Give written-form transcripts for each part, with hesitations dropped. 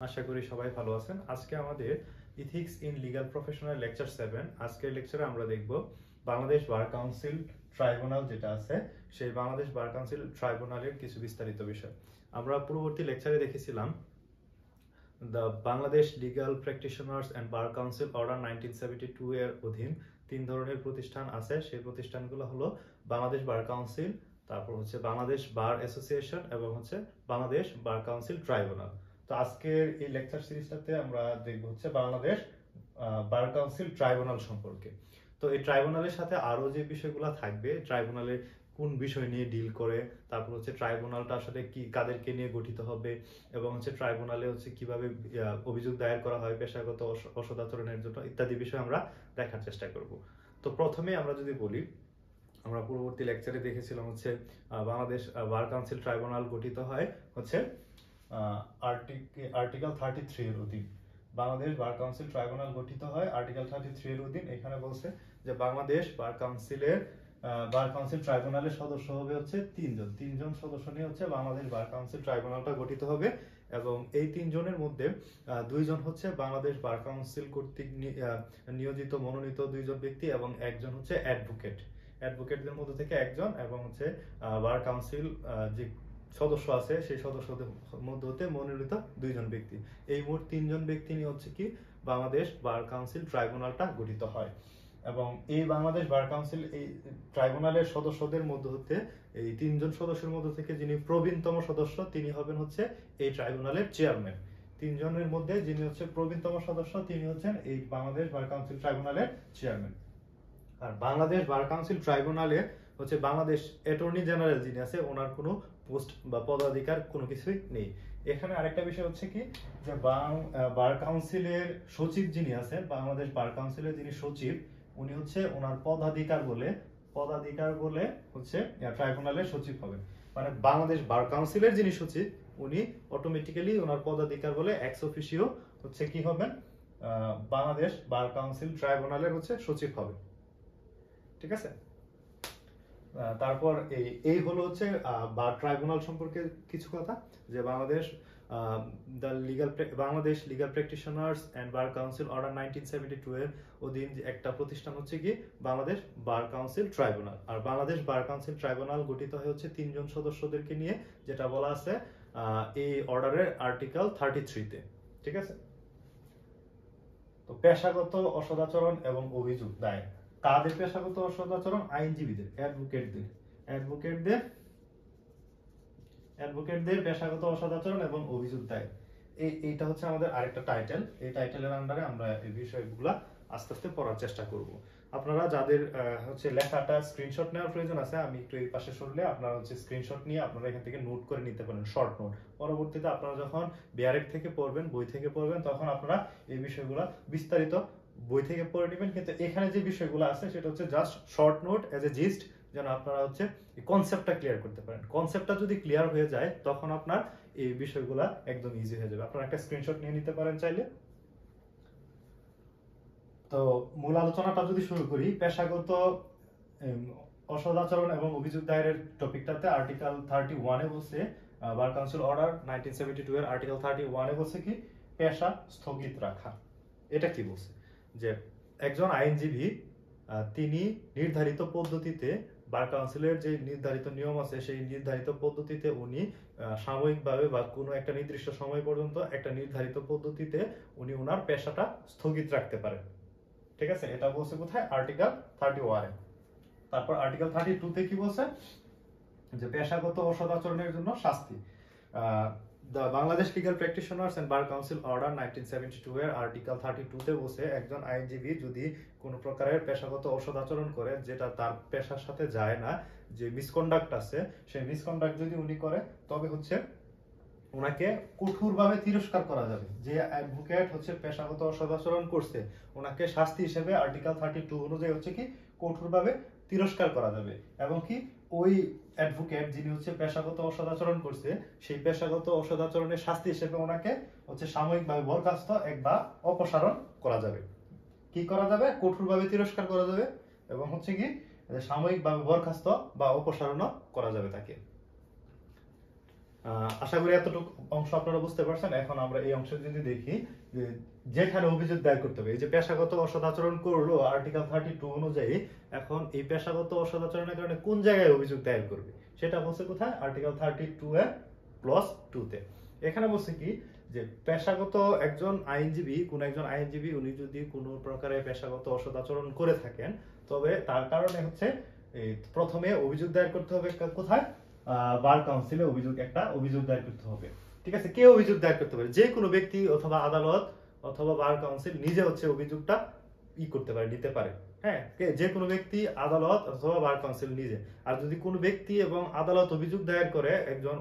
আশা করি সবাই ভালো আছেন। আজকে আমাদের ethics in legal professional lecture 7। আজকের লেকচারে আমরা দেখব বাংলাদেশ বার কাউন্সিল ট্রাইব্যুনাল যেটা আছে সেই বাংলাদেশ বার কাউন্সিল ট্রাইব্যুনালের কিছু বিস্তারিত বিষয়। আমরা পূর্ববর্তী লেকচারে দেখেছিলাম the Bangladesh legal practitioners and bar council order 1972 এর অধীন তিন ধরনের প্রতিষ্ঠান আছে। সেই প্রতিষ্ঠানগুলো হলো বাংলাদেশ বার কাউন্সিল, তারপর হচ্ছে বাংলাদেশ বার অ্যাসোসিয়েশন এবং হচ্ছে বাংলাদেশ বার কাউন্সিল ট্রাইব্যুনাল। তো আজকের এই লেকচার সিরিজটাতে আমরা দেখব হচ্ছে বাংলাদেশ বার কাউন্সিল ট্রাইব্যুনাল সম্পর্কে। তো এই ট্রাইব্যুনালের সাথে আরো যে বিষয়গুলো থাকবে, ট্রাইব্যুনালে কোন বিষয় নিয়ে ডিল করে, তারপর হচ্ছে ট্রাইব্যুনালটা আসলে কি কাদেরকে নিয়ে গঠিত হবে, এবং হচ্ছে ট্রাইব্যুনালে হচ্ছে কিভাবে অভিযোগ দায়ের করা হয় পেশাগত অসদাচরণের জন্য ইত্যাদি বিষয় আমরা দেখার চেষ্টা করব। তো প্রথমে আমরা যদি বলি, আমরা পূর্ববর্তী লেকচারে দেখেছিলাম হচ্ছে বাংলাদেশ বার কাউন্সিল ট্রাইব্যুনাল গঠিত হয় হচ্ছে আর্টিকেল 33 এর অধীন। বাংলাদেশ বার কাউন্সিল ট্রাইব্যুনাল গঠিত হয় আর্টিকেল 33 এর অধীন। এখানে বলছে যে বাংলাদেশ বার কাউন্সিল ট্রাইব্যুনালের সদস্য হবে হচ্ছে তিনজন সদস্য নিয়ে হচ্ছে বাংলাদেশ বার কাউন্সিল ট্রাইব্যুনালটা গঠিত হবে, এবং এই তিনজনের মধ্যে দুইজন হচ্ছে বাংলাদেশ বার কাউন্সিল কর্তৃক নিয়োজিত মনোনীত দুইজন ব্যক্তি, এবং একজন হচ্ছে অ্যাডভোকেটদের মধ্যে থেকে একজন, এবং হচ্ছে বার কাউন্সিল যে সদস্য আছে সেই সদস্যদের মধ্যে হতে মনোনীত দুইজন ব্যক্তি। এই মোট তিনজন ব্যক্তি নিয়ে হচ্ছে কি বাংলাদেশ বার কাউন্সিল ট্রাইব্যুনালটা গঠিত হয়। এবং এই বাংলাদেশ বার কাউন্সিল এই ট্রাইব্যুনালের সদস্যদের মধ্যে হতে এই তিনজন সদস্যের মধ্যে থেকে যিনি প্রবীণতম সদস্য তিনি হবেন হচ্ছে এই ট্রাইব্যুনালের চেয়ারম্যান। তিনজনের মধ্যে যিনি হচ্ছে প্রবীণতম সদস্য তিনি হচ্ছেন এই বাংলাদেশ বার কাউন্সিল ট্রাইব্যুনালের চেয়ারম্যান। আর বাংলাদেশ বার কাউন্সিল ট্রাইব্যুনালে হচ্ছে বাংলাদেশ অ্যাটর্নি জেনারেল যিনি আছে ওনার কোনো পোস্ট বা পদাধিকার কোনো কিছুই নেই। এখানে আরেকটা বিষয় হচ্ছে কি যে বার কাউন্সিলের সচিব যিনি আছেন, বাংলাদেশ বার কাউন্সিলের যিনি সচিব উনি হচ্ছে ওনার পদাধিকার বলে হচ্ছে ট্রাইব্যুনালের সচিব হবেন। মানে বাংলাদেশ বার কাউন্সিলের যিনি সচিব উনি অটোমেটিক্যালি ওনার পদাধিকার বলে এক্স অফিসিও হচ্ছে কি হবেন বাংলাদেশ বার কাউন্সিল ট্রাইব্যুনালের হচ্ছে সচিব হবে। ঠিক আছে। তারপর এই হলো হচ্ছে বার ট্রাইব্যুনাল সম্পর্কে কিছু কথা, যে Bangladesh legal practitioners and bar council order 1972 এর অধীন একটা প্রতিষ্ঠান হচ্ছে কি বাংলাদেশ বার কাউন্সিল ট্রাইব্যুনাল। আর বাংলাদেশ বার কাউন্সিল ট্রাইব্যুনাল গঠিত হয় হচ্ছে তিনজন সদস্যদেরকে নিয়ে, যেটা বলা আছে এই অর্ডারের আর্টিকেল 33 তে। ঠিক আছে। তো পেশাগত অসদাচরণ এবং অভিযোগ দায়ের কাদের পেশাগত অসদাচরণ? আইনজীবীদের, অ্যাডভোকেটদের পেশাগত অসদাচরণ এবং অভিযোগ দায়ের। এইটা হচ্ছে আমাদের আরেকটা টাইটেল। এই টাইটেলের আন্ডারে আমরা এই বিষয়গুলো আস্তে আস্তে পড়ার চেষ্টা করব। আপনারা যাদের হচ্ছে লেখাটা স্ক্রিনশট নেওয়ার প্রয়োজন আছে, আমি একটু এই পাশে সরলে আপনারা হচ্ছে স্ক্রিনশট নিয়ে আপনারা এখান থেকে নোট করে নিতে পারেন, শর্ট নোট। পরবর্তীতে আপনারা যখন বিআরএফ থেকে পড়বেন, বই থেকে পড়বেন, তখন আপনারা এই বিষয়গুলো বিস্তারিত বই থেকে পড়ে নেবেন। কিন্তু এখানে যে বিষয়গুলো আছে সেটা হচ্ছে just short note as a gist, যেন আপনারা হচ্ছে এই কনসেপ্টটা ক্লিয়ার করতে পারেন। কনসেপ্টটা যদি ক্লিয়ার হয়ে যায় তখন আপনার এই বিষয়গুলো একদম ইজি হয়ে যাবে। আপনারা একটা স্ক্রিনশট নিয়ে নিতে পারেন চাইলে। তো মূল আলোচনাটা যদি শুরু করি, পেশাগত অসদাচরণ এবং অভিযোগ দায়েরের টপিকটাতে আর্টিকেল 31 এ বলছে, বার কাউন্সিল অর্ডার 1972 এর আর্টিকেল 31 এ বলছে কি পেশা স্থগিত রাখা। এটা কি বলছে যে একজন আইনজীবী তিনি নির্ধারিত পদ্ধতিতে, বার কাউন্সিলের যে নির্ধারিত নিয়ম আছে সেই নির্ধারিত পদ্ধতিতে উনি সাময়িকভাবে বা কোনো একটা নির্দিষ্ট সময় পর্যন্ত একটা নির্ধারিত পদ্ধতিতে উনি ওনার পেশাটা স্থগিত রাখতে পারেন। ঠিক আছে। এটা বলছে কোথায়? আর্টিকেল 31 এ। তারপর আর্টিকেল 32 তে কি বলছে যে পেশাগত অসদাচরণের জন্য শাস্তি। The Bangladesh legal practitioners and bar council order 1972 এর আর্টিকেল 32 তে বলছে একজন আইনজীবী যদি কোনো প্রকারের পেশাগত অসদাচরণ করে যেটা তার পেশার সাথে যায় না, যে মিসকন্ডাক্ট আছে সেই মিসকন্ডাক্ট যদি উনি করে তবে হচ্ছে ওনাকে কঠোরভাবে তিরস্কার করা যাবে। যে অ্যাডভোকেট হচ্ছে পেশাগত অসদাচরণ করছে ওনাকে শাস্তি হিসেবে আর্টিকেল 32 অনুযায়ী হচ্ছে কি কঠোরভাবে তিরস্কার করা যাবে, এবং কি ওই অ্যাডভোকেট যিনি হচ্ছে পেশাগত অসদাচরণ করছে সেই পেশাগত অসদাচরণের শাস্তি হিসেবে ওনাকে হচ্ছে সাময়িকভাবে বরখাস্ত বা অপসারণ করা যাবে। কি করা যাবে? কঠোরভাবে তিরস্কার করা যাবে, এবং হচ্ছে কি সাময়িকভাবে বরখাস্ত বা অপসারণ করা যাবে তাকে। আশা করি এতটুকু অংশ আপনারা বুঝতে পারছেন। এখন আমরা এই অংশে যদি দেখি যে যেখানে অভিযোগ দায়ের করতে হবে, এই যে পেশাগত অসদাচরণ করলো আর্টিকেল 32 অনুযায়ী, এখন এই পেশাগত অসদাচরণের কারণে কোন জায়গায় অভিযোগ দায়ের করবে সেটা বলছে কোথায়, আর্টিকেল 32 এর ক্লজ 2 তে। এখানে বলছে কি যে পেশাগত একজন আইনজীবী, কোন একজন আইনজীবী উনি যদি কোনো প্রকারের পেশাগত অসদাচরণ করে থাকেন, তবে তার কারণে হচ্ছে এই প্রথমে অভিযোগ দায়ের করতে হবে কোথায়, বার কাউন্সিলে অভিযোগ দায়ের করতে হবে। ঠিক আছে, কে অভিযোগ দায়ের করতে পারে, যে কোনো ব্যক্তি অথবা আদালত অথবা বার কাউন্সিল নিজে হচ্ছে অভিযোগটা করতে পারে, নিতে পারে। হ্যাঁ, যে কোনো ব্যক্তি, আদালত অথবা বার কাউন্সিল নিজে। আর যদি কোনো ব্যক্তি এবং আদালত অভিযোগ দায়ের করে একজন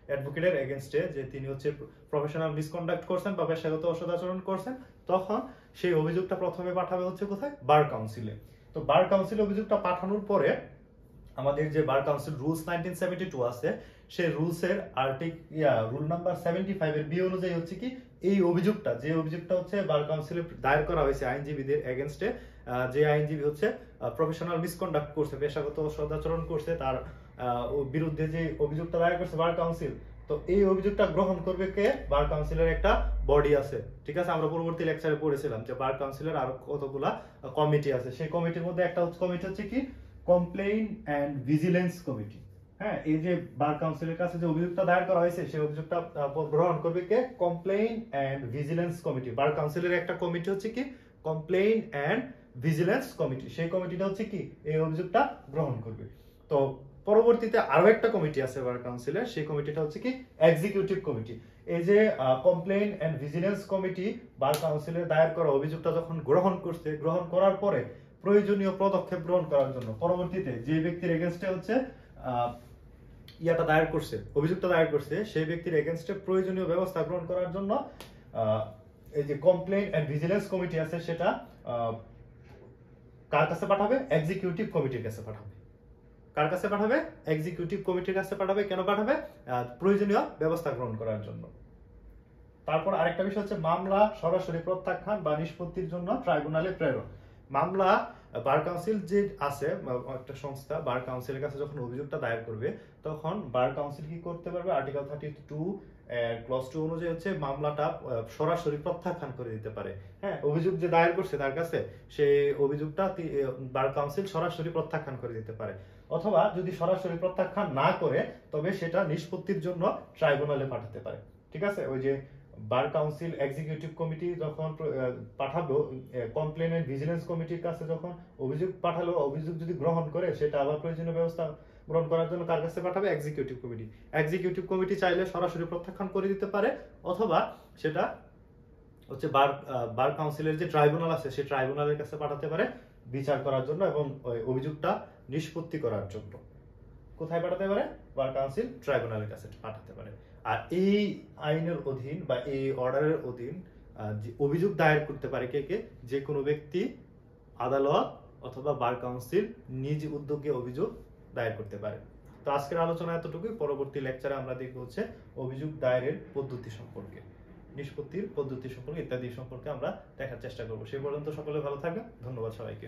অ্যাডভোকেটের এগেইনস্টে যে তিনি হচ্ছে প্রফেশনাল মিসকন্ডাক্ট করছেন বা পেশাগত অসদাচরণ করছেন, তখন সেই অভিযোগটা প্রথমে পাঠাবে হচ্ছে কোথায়, বার কাউন্সিলে। তো বার কাউন্সিলে অভিযোগটা পাঠানোর পরে আমাদের যে বার কাউন্সিল রুলস 1972 আছে, সেই রুলসের রুল নাম্বার 75 এর বি অনুযায়ী হচ্ছে কি এই অভিযোগটা হচ্ছে বার কাউন্সিলে দায়ের করা হয়েছে আইনজীবীদের এগেইনস্টে, যে আইনজীবী হচ্ছে প্রফেশনাল মিসকন্ডাক্ট করছে, পেশাগত সদাচরণ করছে, তার বিরুদ্ধে যে অভিযোগটা দায়ের করছে বার কাউন্সিল, তো এই অভিযোগটা গ্রহণ করবে কে, বার কাউন্সিলের একটা বডি আছে। ঠিক আছে, আমরা পরবর্তী লেকচারে পড়েছিলাম যে বার কাউন্সিলের আরো কতগুলা কমিটি আছে। সেই কমিটির মধ্যে একটা কমিটি হচ্ছে কি কমপ্লেইন এন্ড ভিজিলেন্স কমিটি। হ্যাঁ, এই যে বার কাউন্সিলের কাছে যে অভিযোগটা দায়ের করা হয়েছে সেই অভিযোগটা গ্রহণ করবে কে, কমপ্লেইন এন্ড ভিজিলেন্স কমিটি। বার কাউন্সিলের একটা কমিটি হচ্ছে কি কমপ্লেইন এন্ড ভিজিলেন্স কমিটি, সেই কমিটিটা হচ্ছে কি এই অভিযোগটা গ্রহণ করবে। তো পরবর্তীতে আরো একটা কমিটি আছে বার কাউন্সিলের, সেই কমিটিটা হচ্ছে কি এক্সিকিউটিভ কমিটি। এই যে কমপ্লেইন এন্ড ভিজিলেন্স কমিটি বার কাউন্সিলের দায়ের করা অভিযোগটা যখন গ্রহণ করছে, গ্রহণ করার পরে প্রয়োজনীয় পদক্ষেপ গ্রহণ করার জন্য পরবর্তীতে যে ব্যক্তির এগেইনস্টে হচ্ছে অভিযোগটা দায়ের করছে, সেই ব্যক্তির এগেইনস্টে প্রয়োজনীয় ব্যবস্থা গ্রহণ করার জন্য এই যে কমপ্লেইন এন্ড ভিজিলেন্স কমিটি আছে সেটা কার কাছে পাঠাবে, এক্সিকিউটিভ কমিটির কাছে পাঠাবে। কার কাছে পাঠাবে, এক্সিকিউটিভ কমিটির কাছে পাঠাবে। কেন পাঠাবে, প্রয়োজনীয় ব্যবস্থা গ্রহণ করার জন্য। তারপর আরেকটা বিষয় হচ্ছে মামলা সরাসরি প্রত্যাখ্যান বা নিষ্পত্তির জন্য ট্রাইব্যুনালে প্রেরণ। মামলা বার কাউন্সিল যে আছে একটা সংস্থা, বার কাউন্সিলের কাছে যখন অভিযোগটা দায়ের করবে, তখন বার কাউন্সিল কি করতে পারবে, আর্টিকেল 32 ক্লজ 2 অনুযায়ী হচ্ছে মামলাটা সরাসরি প্রত্যাখ্যান করে দিতে পারে। হ্যাঁ, অভিযোগ যে দায়ের করছে তার কাছে, সেই অভিযোগটা বার কাউন্সিল সরাসরি প্রত্যাখ্যান করে দিতে পারে। অথবা যদি সরাসরি প্রত্যাখ্যান না করে, তবে সেটা নিষ্পত্তির জন্য ট্রাইব্যুনালে পাঠাতে পারে। ঠিক আছে, ওই যে বার কাউন্সিল এক্সিকিউটিভ কমিটি যখন পাঠালো কমপ্লেইন এন্ড ভিজিলেন্স কমিটির কাছে, যখন অভিযোগ পাঠালো, অভিযোগ যদি গ্রহণ করে, সেটা আবার প্রয়োজনীয় ব্যবস্থা গ্রহণ করার জন্য কার কাছে পাঠাবে, এক্সিকিউটিভ কমিটি। এক্সিকিউটিভ কমিটি চাইলে সরাসরি প্রত্যাখ্যান করে দিতে পারে, অথবা সেটা হচ্ছে বার কাউন্সিলের যে ট্রাইব্যুনাল আছে সেই ট্রাইব্যুনালের কাছে পাঠাতে পারে বিচার করার জন্য এবং অভিযোগটা নিষ্পত্তি করার জন্য। কোথায় পাঠাতে পারে, বার কাউন্সিল ট্রাইব্যুনালের কাছে পাঠাতে পারে। আর এই আইনের অধীন বা এই অর্ডারের অধীন অভিযোগ দায়ের করতে পারে কে কে, যে কোনো ব্যক্তি, আদালত অথবা বার কাউন্সিল নিজ উদ্যোগে অভিযোগ দায়ের করতে পারে। তো আজকের আলোচনা এতটুকুই। পরবর্তী লেকচারে আমরা দেখব হচ্ছে অভিযোগ দায়েরের পদ্ধতি সম্পর্কে, নিষ্পত্তির পদ্ধতি সম্পর্কে ইত্যাদি সম্পর্কে আমরা দেখার চেষ্টা করব। সেই পর্যন্ত সকলে ভালো থাকবেন। ধন্যবাদ সবাইকে।